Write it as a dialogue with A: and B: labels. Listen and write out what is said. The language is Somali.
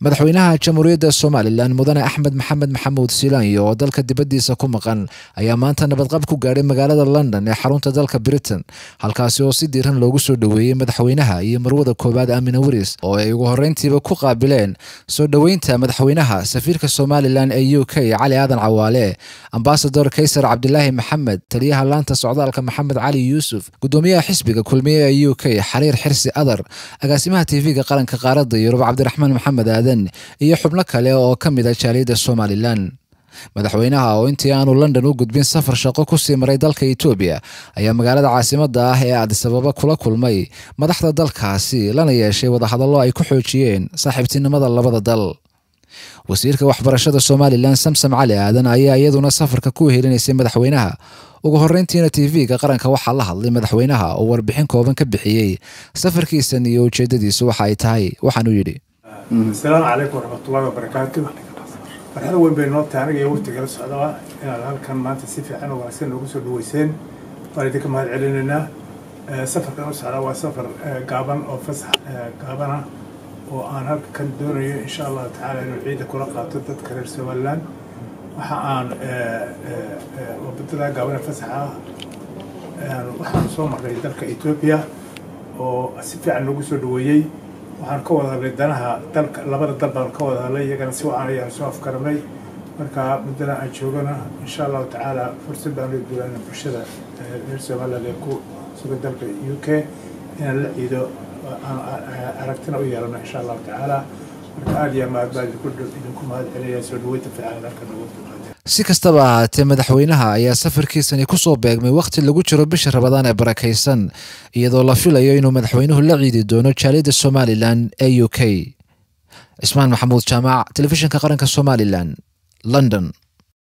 A: madaxweynaha jamhuuriyadda Soomaaliland mudane Axmed Maxamed Maxamuud Siilaanyo oo dalka dibadiisa ku maqan ayaa maanta nabadqab ku gaaray magaalada London ee xarunta dalka Britain halkaasi oo si diiran loogu soo dhaweeyay madaxweynaha iyo marwada koobaad Aamina Waris oo ay ugu horeyntiiba ku qaabileen soo dhaweynta madaxweynaha safiirka Soomaaliland ee UK Cali Aadan Cawaale ambassador Kaysar Cabdilaahi Maxamed taliyaha laanta socdaalka Maxamed Cali Yuusuf gudoomiyaha xisbiga kulmiye ee UK Xariir Xirsi Adar agaasimaha TV-ga qaranka qaaradda Yurub Cabdiraxmaan Maxamed iyo xubno kale oo ka mid ah jaaliyadda Soomaaliland madaxweynaha oo intii aanu London u gudbin safar shaqo ku sii maray dalka Itoobiya ayaa magaalada caasimadda ah ee Addis Ababa kula kulmay madaxda dalkaasi lana yeeshay wadahadallo ay ku xoojiyeen saaxiibtinimada labada dal wasiirka waxbarashada Soomaaliland Samsam Cali Aadan ayaa iyaduna safarka ku helinayay madaxweynaha ugu horeyntiina TV-ga qaranka waxa la hadlay madaxweynaha oo warbixin kooban ka bixiyay safarkiisa iyo ujeedadiisu waxa ay tahay waxaan u yiri
B: السلام عليكم ورحمة الله وبركاته. فرحنا وين بيننا تاني يوم تجلس هذا إن هالكان ما تسيف عنه وعسين وقصر دويسين فلذلك ما علينا سفر كانوا سعلا وسفر قابن أو فسح قابنا وأنا كان دوري إن شاء الله تعالى إنه العيد كل قاطر تذكر سوالان وحان وبدنا قابنا فسحة وحان صوم على ذلك إثيوبيا وسيف عنه وقصر دويي waxaan ka wada hadlay danaha dalka labada dal baan ka wada hadlay iyagana si wacan ayaan soo afkarnay marka muddana aan joogana insha Allah taala fursad baan u doonaa bulshada reer Soomaaliland ku sugan dalka UK in la ciido aragtina u yeelano insha Allah taala marka aad iyo aad baan ku mahadcelinayaa soo dhaweynta fiican halka nagu
A: si kastaba ahaatee madaxweynaha ayaa safarkiisani ku soo beegmay waqti lagu jiro bisha Ramadaan ee barakaysan iyadoo la filayo inuu madaxweynuhu la ciidi doono jaaliyadda Soomaaliland ee UK Ismaan Maxamuud Jaamac telefishinka qaranka Soomaaliland London